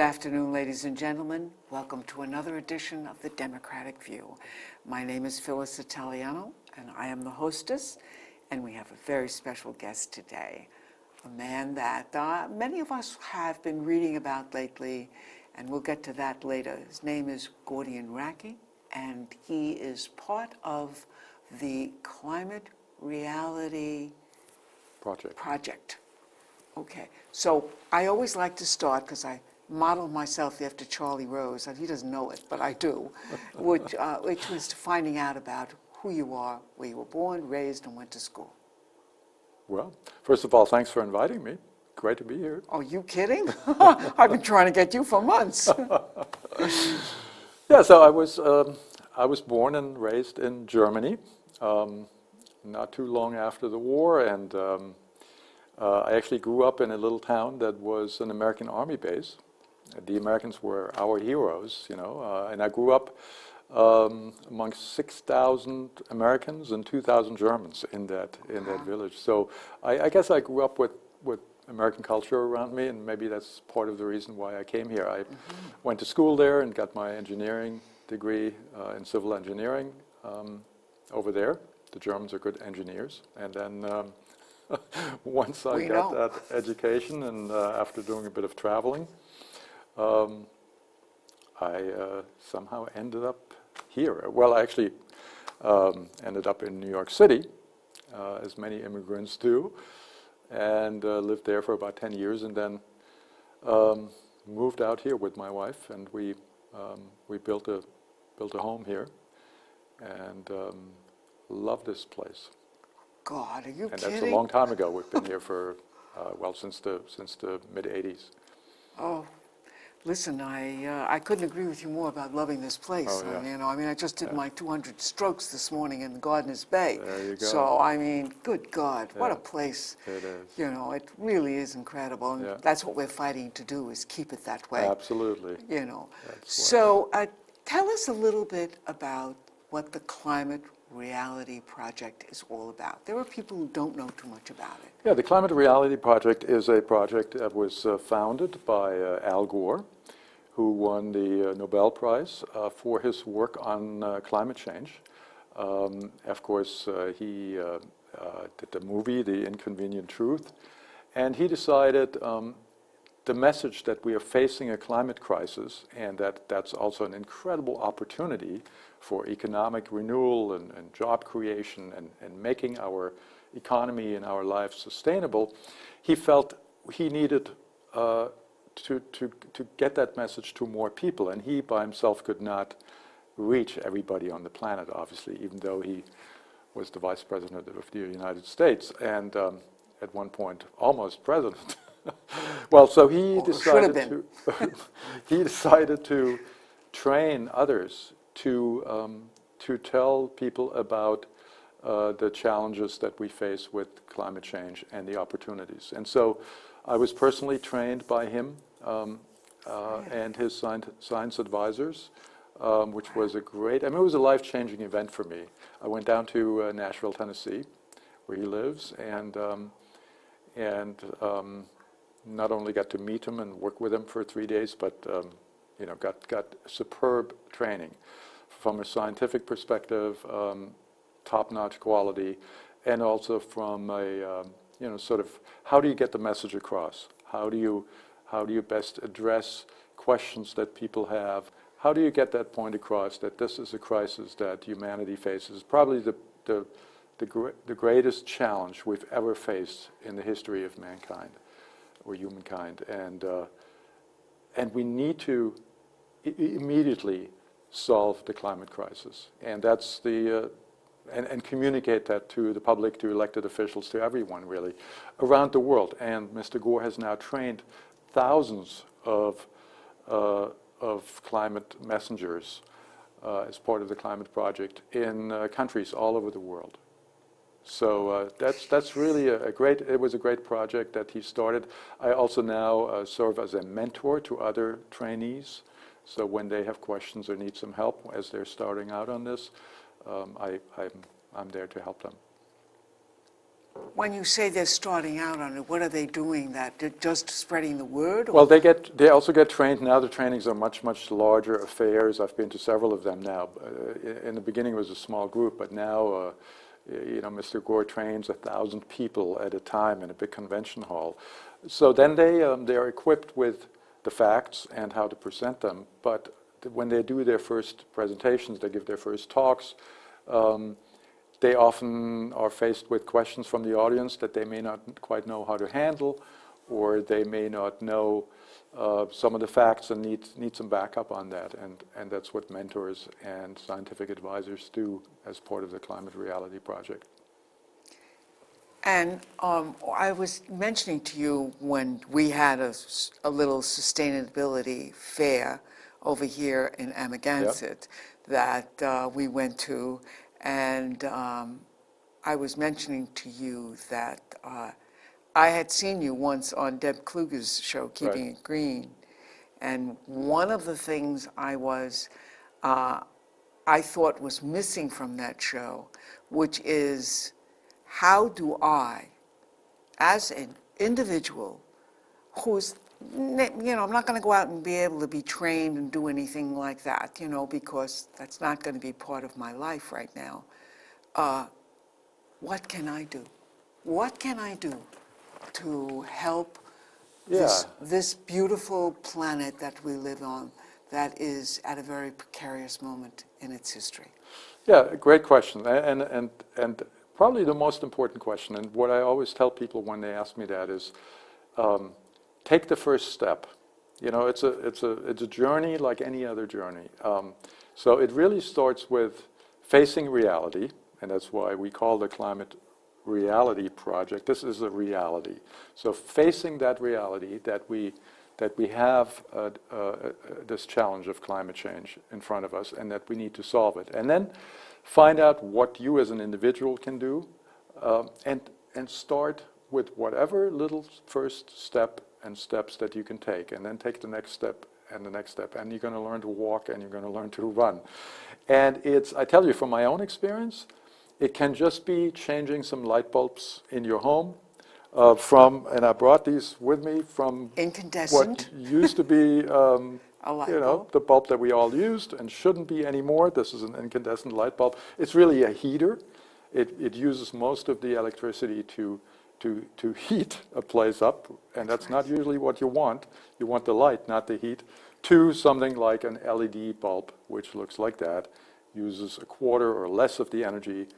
afternoon, ladies and gentlemen. Welcome to another edition of The Democratic View. My name is Phyllis Italiano, and I am the hostess, and we have a very special guest today, a man that many of us have been reading about lately, and we'll get to that later. His name is Goridian Raacke, and he is part of the Climate Reality Project. Okay, so I always like to start, because I model myself after Charlie Rose, and he doesn't know it, but I do, which was finding out about who you are, where you were born, raised, and went to school. Well, first of all, thanks for inviting me. Great to be here. Are you kidding? I've been trying to get you for months. Yeah, so I was born and raised in Germany, not too long after the war, and I actually grew up in a little town that was an American Army base. The Americans were our heroes, you know, and I grew up amongst 6,000 Americans and 2,000 Germans in that village. So I guess I grew up with American culture around me, and maybe that's part of the reason why I came here. I went to school there and got my engineering degree in civil engineering over there. The Germans are good engineers. And then once I got that education, and after doing a bit of traveling, I somehow ended up here. Well, I actually ended up in New York City, as many immigrants do, and lived there for about 10 years, and then moved out here with my wife, and we built a home here, and love this place. God, are you and kidding? That's a long time ago. We've been here for well, since the mid-'80s. Oh, listen, I couldn't agree with you more about loving this place. Oh, yeah. I mean, I just did my 200 strokes this morning in Gardeners Bay. There you go. So, I mean, good God, what Yeah, a place. it is. You know, it really is incredible. And Yeah. that's what we're fighting to do, is keep it that way. Absolutely. You know. That's So, tell us a little bit about what the Climate Reality Project is all about. There are people who don't know too much about it. Yeah, the Climate Reality Project is a project that was founded by Al Gore, who won the Nobel Prize for his work on climate change. Of course, he did the movie, The Inconvenient Truth, and he decided the message that we are facing a climate crisis, and that's also an incredible opportunity for economic renewal and job creation and making our economy and our lives sustainable. He felt he needed to get that message to more people, and he by himself could not reach everybody on the planet, obviously, even though he was the Vice President of the United States, and at one point almost President. Well, so he decided to train others to tell people about the challenges that we face with climate change and the opportunities. And so I was personally trained by him and his science advisors, which was a great, I mean, it was a life-changing event for me. I went down to Nashville, Tennessee, where he lives, and not only got to meet him and work with him for 3 days, but you know, got superb training from a scientific perspective, top-notch quality, and also from a you know, sort of, how do you get the message across? How do you best address questions that people have? How do you get that point across that this is a crisis that humanity faces? Probably the greatest challenge we've ever faced in the history of mankind or humankind, and we need to immediately solve the climate crisis, and that's the and communicate that to the public, to elected officials, to everyone really around the world. And Mr. Gore has now trained thousands of climate messengers as part of the climate project in countries all over the world. So that's really it was a great project that he started. I also now serve as a mentor to other trainees. So when they have questions or need some help as they're starting out on this, I'm there to help them. When you say they're starting out on it, what are they doing that? They're just spreading the word? Or? Well, they also get trained. Now the trainings are much, much larger affairs. I've been to several of them now. In the beginning it was a small group, but now, Mr. Gore trains 1,000 people at a time in a big convention hall. So then they are equipped with the facts and how to present them. But when they do their first presentations, they give their first talks, they often are faced with questions from the audience that they may not quite know how to handle, or they may not know some of the facts and need some backup on that. And that's what mentors and scientific advisors do as part of the Climate Reality Project. And I was mentioning to you when we had a little sustainability fair over here in Amagansett that we went to, and I was mentioning to you that I had seen you once on Deb Kluger's show, Keeping It Green, and one of the things I thought was missing from that show, which is how do I, as an individual who's, I'm not going to go out and be able to be trained and do anything like that, because that's not going to be part of my life right now. What can I do? What can I do to help this beautiful planet that we live on that is at a very precarious moment in its history? Yeah, great question, and probably the most important question. And what I always tell people when they ask me that is, take the first step. It's a journey like any other journey. So it really starts with facing reality, and that's why we call the Climate Reality Project. This is a reality. So facing that reality that we have this challenge of climate change in front of us, and that we need to solve it, and then find out what you as an individual can do, and start with whatever little first step and steps that you can take, and then take the next step and the next step, and you're going to learn to walk and you're going to learn to run. And I tell you from my own experience, it can just be changing some light bulbs in your home and I brought these with me from incandescent. what used to be A light bulb. the bulb that we all used and shouldn't be anymore. This is an incandescent light bulb. It's really a heater. It uses most of the electricity to heat a place up, and that's not usually what you want. You want the light, not the heat. To something like an LED bulb, which looks like that, uses a quarter or less of the energy,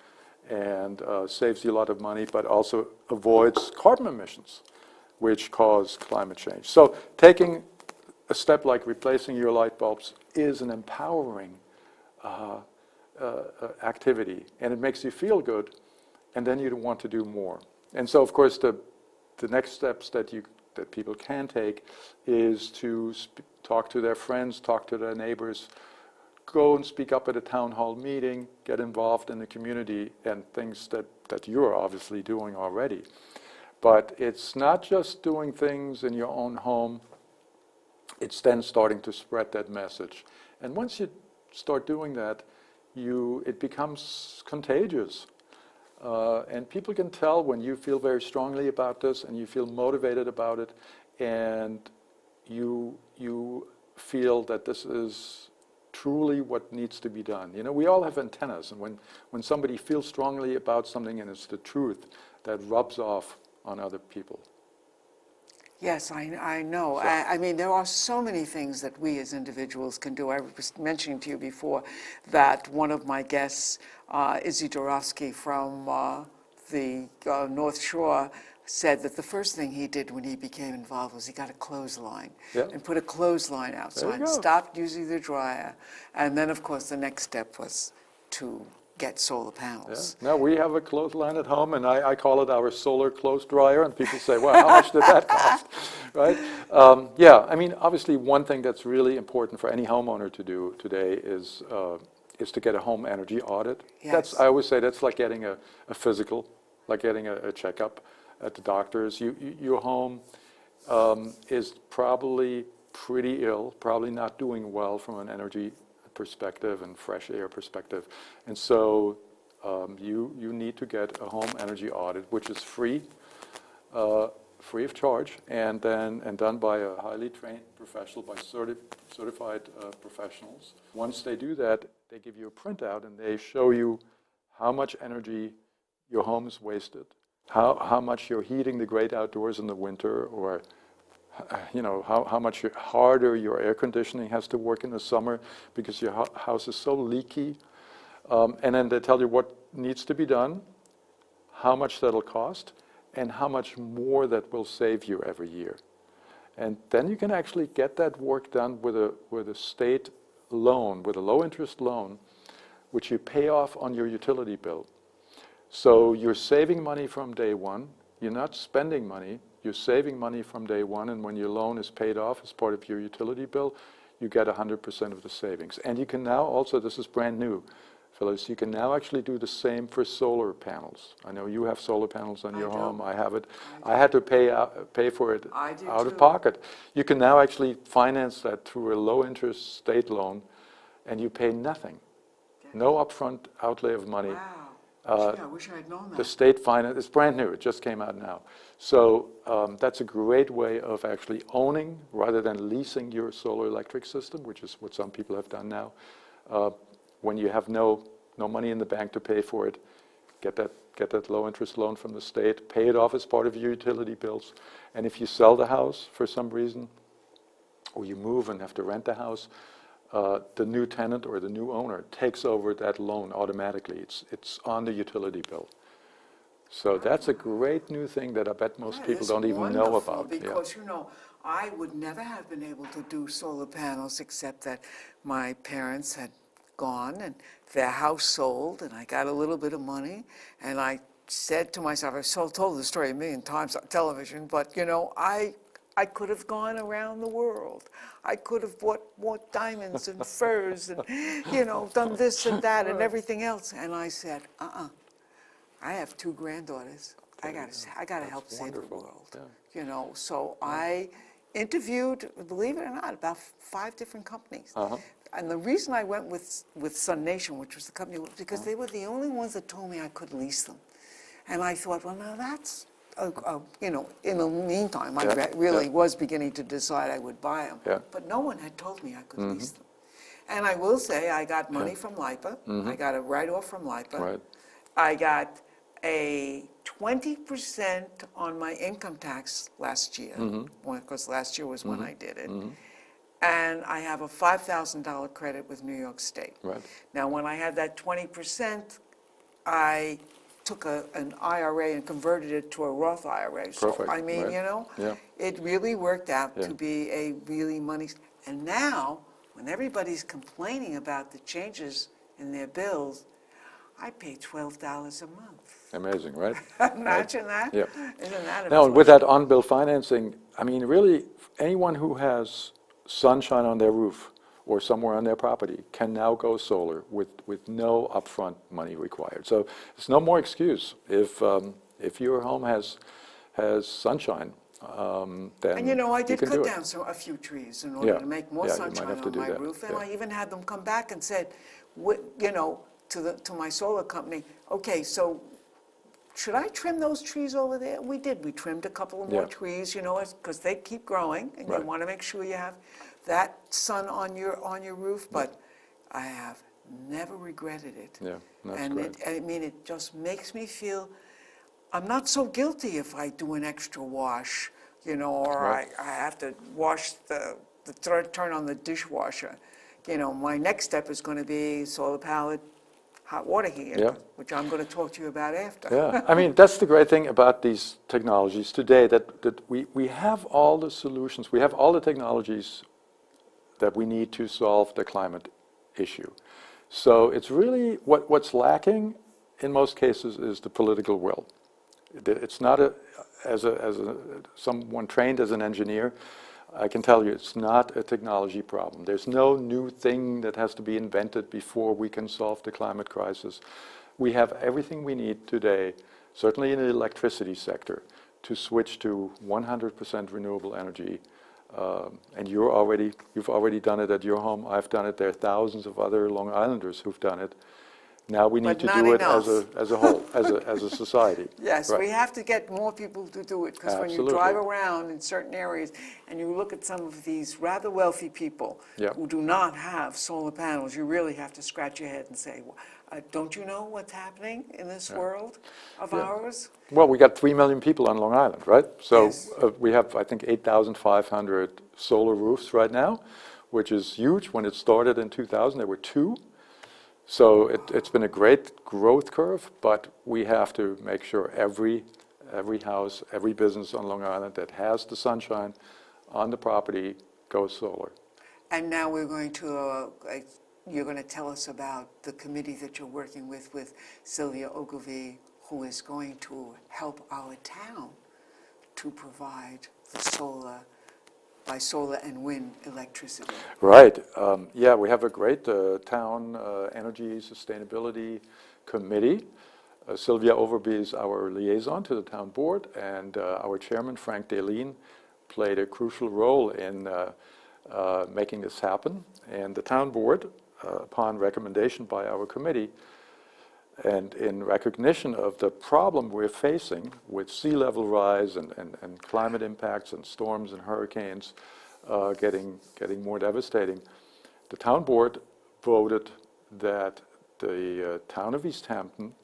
and saves you a lot of money, but also avoids carbon emissions, which cause climate change. So taking a step like replacing your light bulbs is an empowering activity, and it makes you feel good, and then you want to do more. And so, of course, the next steps that people can take is to talk to their friends, talk to their neighbors, go and speak up at a town hall meeting, get involved in the community, and things that you're obviously doing already. But it's not just doing things in your own home, it's then starting to spread that message. And once you start doing that, it becomes contagious. And people can tell when you feel very strongly about this and you feel motivated about it, and you feel that this is truly what needs to be done. We all have antennas, and when somebody feels strongly about something and it's the truth, that rubs off on other people. Yes, I know. So. I mean, there are so many things that we as individuals can do. I was mentioning to you before that one of my guests, Izzy Dorofsky from the North Shore, said that the first thing he did when he became involved was he got a clothesline and put a clothesline outside and stopped using the dryer. And then, of course, the next step was to get solar panels. Yeah. Now we have a clothesline at home, and I call it our solar clothes dryer, and people say, well, how much did that cost, right? Yeah, I mean, obviously one thing that's really important for any homeowner to do today is to get a home energy audit. Yes. I always say that's like getting a physical, like getting a checkup at the doctor's. Your home is probably pretty ill, probably not doing well from an energy perspective and fresh air perspective. And so you need to get a home energy audit, which is free of charge, and done by a highly trained professional, by certified professionals. Once they do that, they give you a printout and they show you how much energy your home is wasted, how much you're heating the great outdoors in the winter, or how much harder your air conditioning has to work in the summer because your house is so leaky. And then they tell you what needs to be done, how much that'll cost, and how much more that will save you every year. And then you can actually get that work done with a state loan, with a low interest loan, which you pay off on your utility bill. So you're saving money from day one. You're not spending money. You're saving money from day one. And when your loan is paid off as part of your utility bill, you get 100% of the savings. And you can now also, this is brand new, Phyllis, you can now actually do the same for solar panels. I know you have solar panels on your home. I have it. I had to pay for it out of pocket. You can now actually finance that through a low interest state loan, and you pay nothing. No upfront outlay of money. Wow. Gee, I wish I had known that. The state finance, it's brand new, it just came out now. So that's a great way of actually owning, rather than leasing, your solar electric system, which is what some people have done now. When you have no money in the bank to pay for it, get that low interest loan from the state, pay it off as part of your utility bills. And if you sell the house for some reason, or you move and have to rent the house, the new tenant or the new owner takes over that loan automatically. It's on the utility bill. So that's a great new thing that I bet most people don't even know about. Because, I would never have been able to do solar panels except that my parents had gone and their house sold, and I got a little bit of money, and I said to myself, I've told the story a million times on television, but I could have gone around the world. I could have bought diamonds and furs and, done this and that and everything else. And I said, I have 2 granddaughters. I gotta help save the world. Yeah. So I interviewed, believe it or not, about 5 different companies. And the reason I went with Sun Nation, which was the company, was because they were the only ones that told me I could lease them. And I thought, well, now that's, in the meantime, I really was beginning to decide I would buy them. Yeah. But no one had told me I could lease them. And I will say, I got money from LIPA. I got a write-off from LIPA. Right. I got a 20% on my income tax last year, because last year was when I did it. And I have a $5,000 credit with New York State. Right. Now, when I had that 20%, I took an IRA and converted it to a Roth IRA. So, Perfect. I mean, Yeah. it really worked out to be a really money. And now, when everybody's complaining about the changes in their bills, I pay $12 a month. Amazing, right? Imagine that. Yeah. Isn't that Now, amazing? with that on-bill financing, I mean, really, anyone who has sunshine on their roof or somewhere on their property can now go solar with no upfront money required. So it's no more excuse. If your home has sunshine, then And I did can cut do down a few trees in order to make more sunshine on my roof, and I even had them come back and said, to my solar company, okay, so should I trim those trees over there? We did. We trimmed a couple of more trees, because they keep growing, and you want to make sure you have that sun on your roof. But I have never regretted it. Yeah, that's and great. it just makes me feel I'm not so guilty if I do an extra wash, or I have to wash turn on the dishwasher. My next step is going to be solar powered hot water heater, which I'm going to talk to you about after. Yeah, I mean, that's the great thing about these technologies today, that we have all the solutions, we have all the technologies that we need to solve the climate issue. So it's really, what's lacking in most cases is the political will. It's not as someone trained as an engineer, I can tell you it's not a technology problem. There's no new thing that has to be invented before we can solve the climate crisis. We have everything we need today, certainly in the electricity sector, to switch to 100% renewable energy. And you've already done it at your home. I've done it. There are thousands of other Long Islanders who've done it. Now we need But to not do it enough. as a whole, as a society. Yes, Right. we have to get more people to do it, because when you Absolutely. drive around in certain areas and you look at some of these rather wealthy people Yeah. who do not have solar panels, you really have to scratch your head and say, don't you know what's happening in this world of Yeah. ours? Well, we got 3 million people on Long Island, right? So Yes. we have, I think, 8,500 solar roofs right now, which is huge. When it started in 2000, there were 2. So it's been a great growth curve, but we have to make sure every house, every business on Long Island that has the sunshine on the property goes solar. And now we're going to, you're going to tell us about the committee that you're working with Sylvia Ogilvie, who is going to help our town to provide the solar, by solar and wind electricity. Right. Yeah, we have a great town energy sustainability committee. Sylvia Ogilvie is our liaison to the town board, and our chairman, Frank Daleen, played a crucial role in making this happen. And the town board, upon recommendation by our committee, and in recognition of the problem we're facing with sea level rise and climate impacts and storms and hurricanes getting more devastating, the town board voted that the town of East Hampton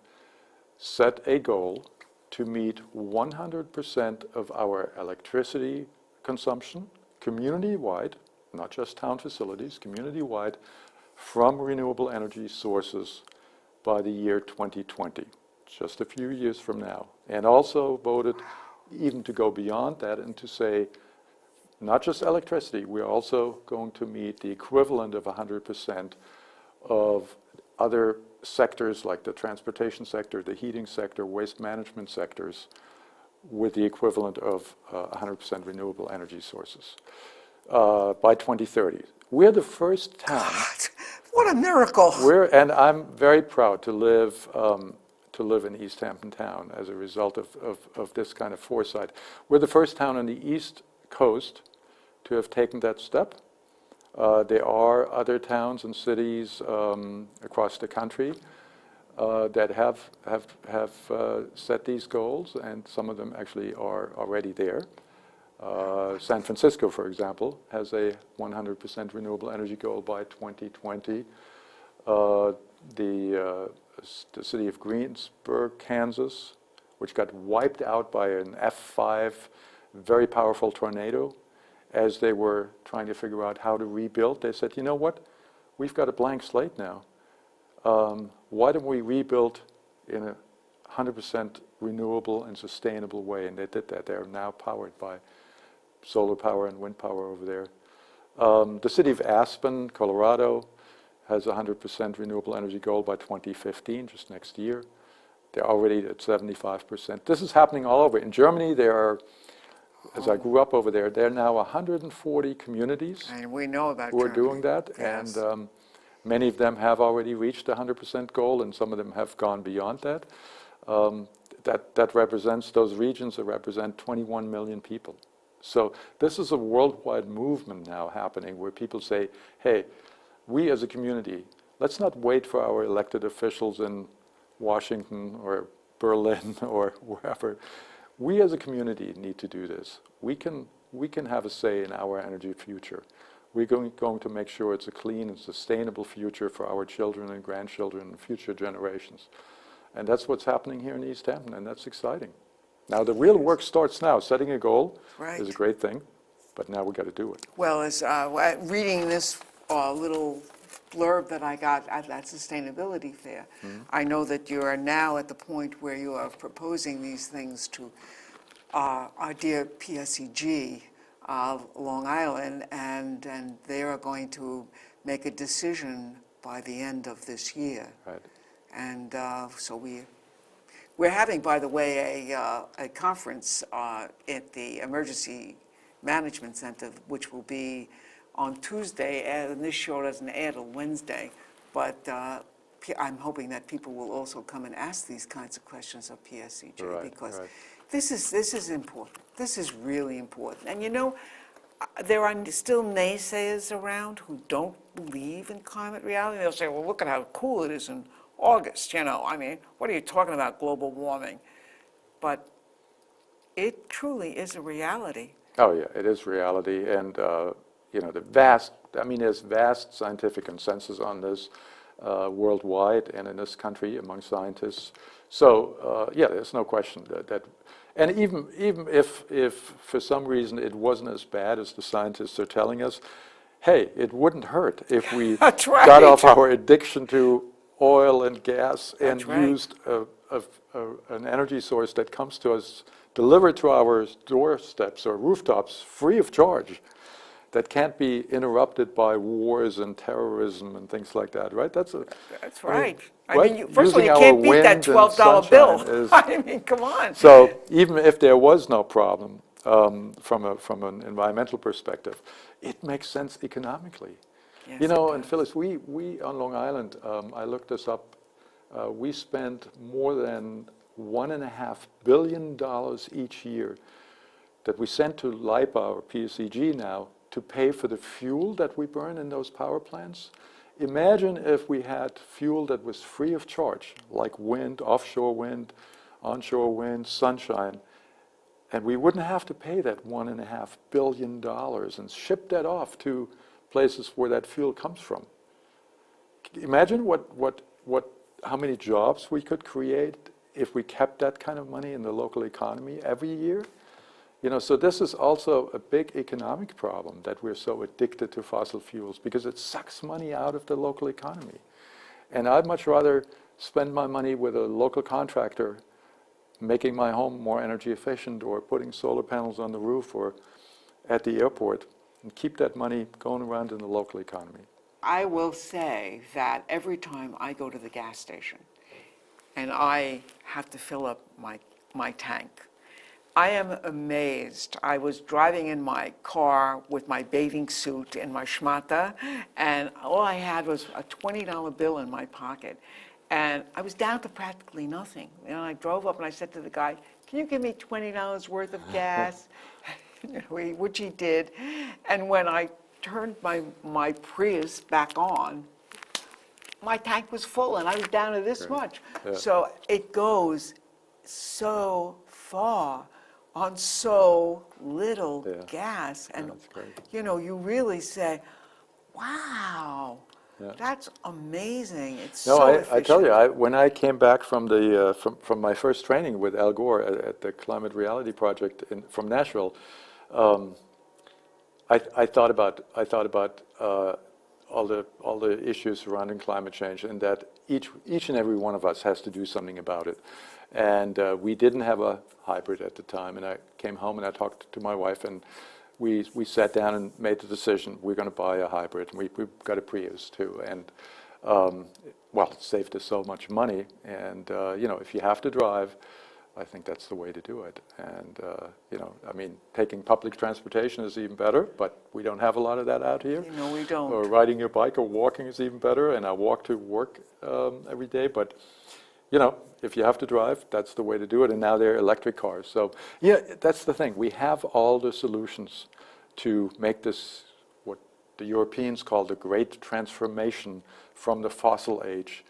set a goal to meet 100% of our electricity consumption community-wide, not just town facilities, community-wide, from renewable energy sources by the year 2020, just a few years from now. And also voted even to go beyond that and to say, not just electricity, we're also going to meet the equivalent of 100% of other sectors like the transportation sector, the heating sector, waste management sectors, with the equivalent of 100% renewable energy sources by 2030. We're the first town. God, what a miracle! And I'm very proud to live in East Hampton town as a result of this kind of foresight. We're the first town on the East Coast to have taken that step. There are other towns and cities across the country that have set these goals, and some of them actually are already there. San Francisco, for example, has a 100% renewable energy goal by 2020. The city of Greensburg, Kansas, which got wiped out by an F5 very powerful tornado, as they were trying to figure out how to rebuild, they said, you know what, we've got a blank slate now. Why don't we rebuild in a 100% renewable and sustainable way? And they did that. They are now powered by solar power and wind power over there. The city of Aspen, Colorado, has a 100% renewable energy goal by 2015, just next year. They're already at 75%. This is happening all over. In Germany, there are, as I grew up over there are now 140 communities And we know about who are Germany. doing that. Yes. And many of them have already reached the 100% goal, and some of them have gone beyond that. That represents, those regions that represent 21 million people. So this is a worldwide movement now happening where people say, hey, we as a community, let's not wait for our elected officials in Washington or Berlin or wherever. We as a community need to do this. We can have a say in our energy future. We're going to make sure it's a clean and sustainable future for our children and grandchildren and future generations. And that's what's happening here in East Hampton, and that's exciting. Now the real work starts now. Setting a goal is a great thing, but now we've got to do it. Well, as reading this little blurb that I got at that sustainability fair, I know that you are now at the point where you are proposing these things to our dear PSEG, Long Island, and they are going to make a decision by the end of this year. Right. And so we're having, by the way, a conference at the Emergency Management Center, which will be on Tuesday, and this show doesn't air till Wednesday, but I'm hoping that people will also come and ask these kinds of questions of PSEG, because this is important. This is really important. And you know, there are still naysayers around who don't believe in climate reality. They'll say, well, look at how cool it is in August, you know, I mean, what are you talking about, global warming? But it truly is a reality. Oh yeah, it is reality, and you know, there's vast scientific consensus on this worldwide and in this country among scientists. So yeah, there's no question that and even if for some reason it wasn't as bad as the scientists are telling us, hey, it wouldn't hurt if we That's right. got off our addiction to oil and gas and That's right. used an energy source that comes to us, delivered to our doorsteps or rooftops free of charge, that can't be interrupted by wars and terrorism and things like that, right? That's right. Right? First of all, Using you our can't beat that wind and $12 bill. sunshine is- I mean, come on. So even if there was no problem from an environmental perspective, it makes sense economically. Yes, You know, it and does. Phyllis, we on Long Island, I looked this up, we spend more than $1.5 billion each year that we send to LIPA or PSEG now to pay for the fuel that we burn in those power plants. Imagine if we had fuel that was free of charge, like wind, offshore wind, onshore wind, sunshine, and we wouldn't have to pay that $1.5 billion and ship that off to places where that fuel comes from. Imagine how many jobs we could create if we kept that kind of money in the local economy every year. You know, so this is also a big economic problem, that we're so addicted to fossil fuels, because it sucks money out of the local economy. And I'd much rather spend my money with a local contractor making my home more energy efficient, or putting solar panels on the roof or at the airport, and keep that money going around in the local economy. I will say that every time I go to the gas station and I have to fill up my tank, I am amazed. I was driving in my car with my bathing suit and my schmata, and all I had was a $20 bill in my pocket. And I was down to practically nothing. You know, I drove up and I said to the guy, "Can you give me $20 worth of gas?" Which he did. And when I turned my Prius back on, my tank was full and I was down to this much. Yeah. So it goes so far on so little Yeah. gas. And, that's great. you know, you really say, wow, Yeah. that's amazing. It's No, so I tell efficient. you, when I came back from from my first training with Al Gore at the Climate Reality Project from Nashville, I thought about all the issues surrounding climate change, and that each and every one of us has to do something about it. And we didn't have a hybrid at the time, and I came home and I talked to my wife, and we sat down and made the decision, we're going to buy a hybrid, and we got a Prius too. And well, it saved us so much money, and you know, if you have to drive, I think that's the way to do it. And you know, I mean, taking public transportation is even better, but we don't have a lot of that out here. You know, we don't. Or riding your bike or walking is even better, and I walk to work every day. But you know, if you have to drive, that's the way to do it. And now there are electric cars. So yeah, that's the thing. We have all the solutions to make this what the Europeans call the great transformation from the fossil age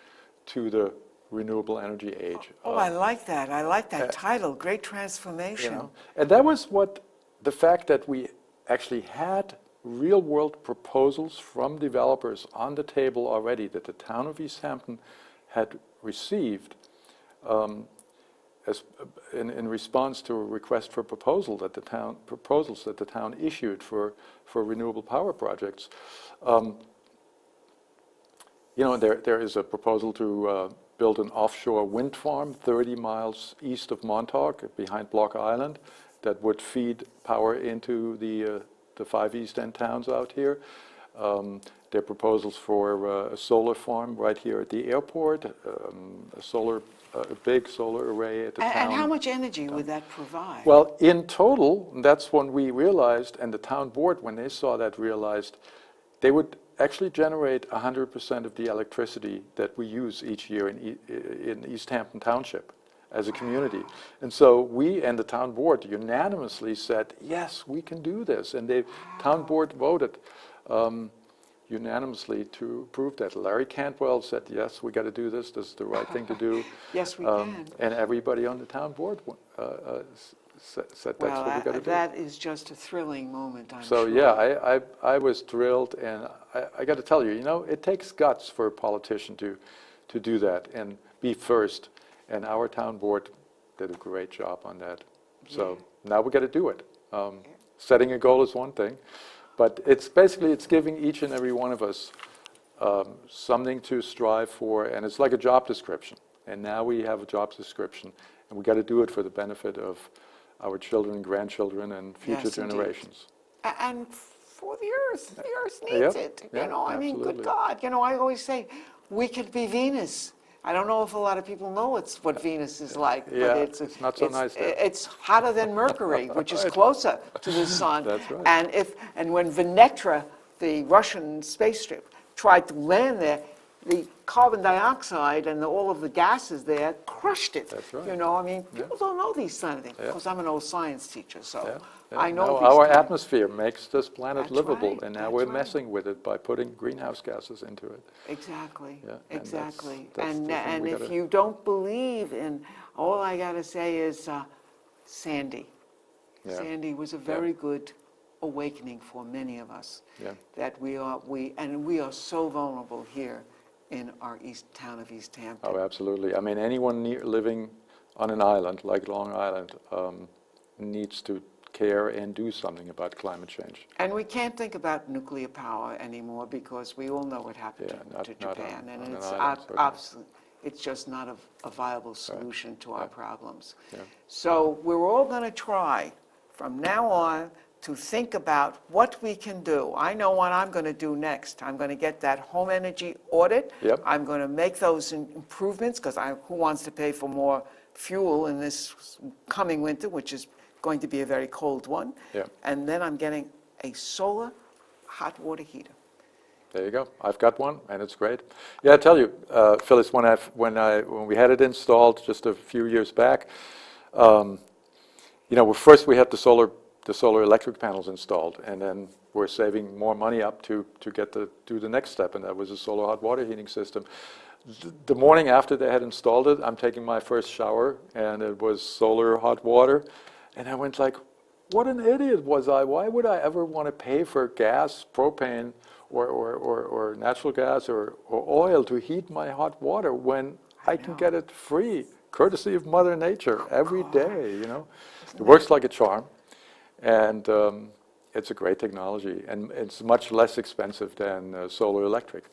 to the renewable energy age. Oh, I like that. I like that title, Great Transformation. You know, and that was what the fact that we actually had real-world proposals from developers on the table already that the town of East Hampton had received as in response to a request for proposals that the town issued for renewable power projects. You know, there is a proposal to build an offshore wind farm 30 miles east of Montauk, behind Block Island, that would feed power into the 5 East End towns out here. There are proposals for a solar farm right here at the airport, a big solar array at the town. And how much energy would that provide? Well, in total, that's when we realized, and the town board, when they saw that, realized they would actually generate 100% of the electricity that we use each year in East Hampton Township as a community. And so we and the town board unanimously said, yes, we can do this. And the town board voted unanimously to approve that. Larry Cantwell said, yes, we got to do this. This is the right thing to do. Yes, we can. And everybody on the town board said that's Well, what we got to do. that is just a thrilling moment, I'm So sure. yeah, I was thrilled, and I got to tell you, it takes guts for a politician to do that and be first. And our town board did a great job on that. So now we got to do it. Setting a goal is one thing, but it's giving each and every one of us something to strive for, and it's like a job description. And now we have a job description, and we got to do it for the benefit of our children, grandchildren, and future generations. And for the Earth. The Earth needs it. I mean, good God. I always say, we could be Venus. I don't know if a lot of people know what Venus is like, but it's not so nice there. It's hotter than Mercury, which is closer to the sun. That's right. And when Venetra, the Russian spaceship, tried to land there, the carbon dioxide and all of the gases there crushed it. That's right. I mean, people don't know these kind of things, because I'm an old science teacher, so I know No, these our kind of- atmosphere makes this planet That's livable, right, and now that's we're right. messing with it by putting greenhouse gases into it. Exactly, Yeah, and exactly. that's the thing And we if gotta- you don't believe in, all I gotta say is Sandy. Yeah. Sandy was a very good awakening for many of us. Yeah. That we are so vulnerable here in our town of East Hampton. Oh, absolutely. I mean, anyone living on an island like Long Island needs to care and do something about climate change. And we can't think about nuclear power anymore, because we all know what happened to not Japan. on And an it's island, certainly. it's just not a viable solution to our problems. Yeah. So we're all going to try from now on to think about what we can do. I know what I'm going to do next. I'm going to get that home energy audit. Yep. I'm going to make those improvements, because who wants to pay for more fuel in this coming winter, which is going to be a very cold one. Yep. And then I'm getting a solar hot water heater. There you go. I've got one, and it's great. Yeah, I tell you, Phyllis, when we had it installed just a few years back, first we had the solar electric panels installed, and then we're saving more money up to do the next step, and that was a solar hot water heating system. The morning after they had installed it, I'm taking my first shower, and it was solar hot water, and I went like, what an idiot was I? Why would I ever want to pay for gas, propane, or natural gas or oil to heat my hot water when I can get it free, courtesy of Mother Nature, every day, It works like a charm. And it's a great technology, and it's much less expensive than solar electric.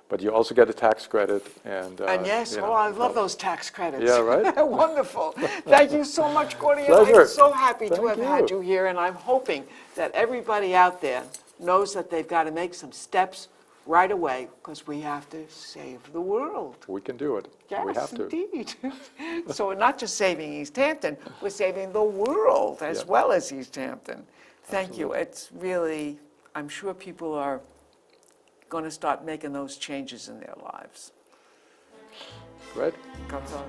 But you also get a tax credit. And yes, I love those tax credits. Yeah, right? Wonderful. Thank you so much, Goridian. Pleasure. I'm so happy to Thank have had you. you here, and I'm hoping that everybody out there knows that they've got to make some steps right away, because we have to save the world. We can do it. Yes, We have to. indeed. So we're not just saving East Hampton, we're saving the world as Yeah. well as East Hampton. Thank you. It's really, I'm sure people are going to start making those changes in their lives. Great. Comes on.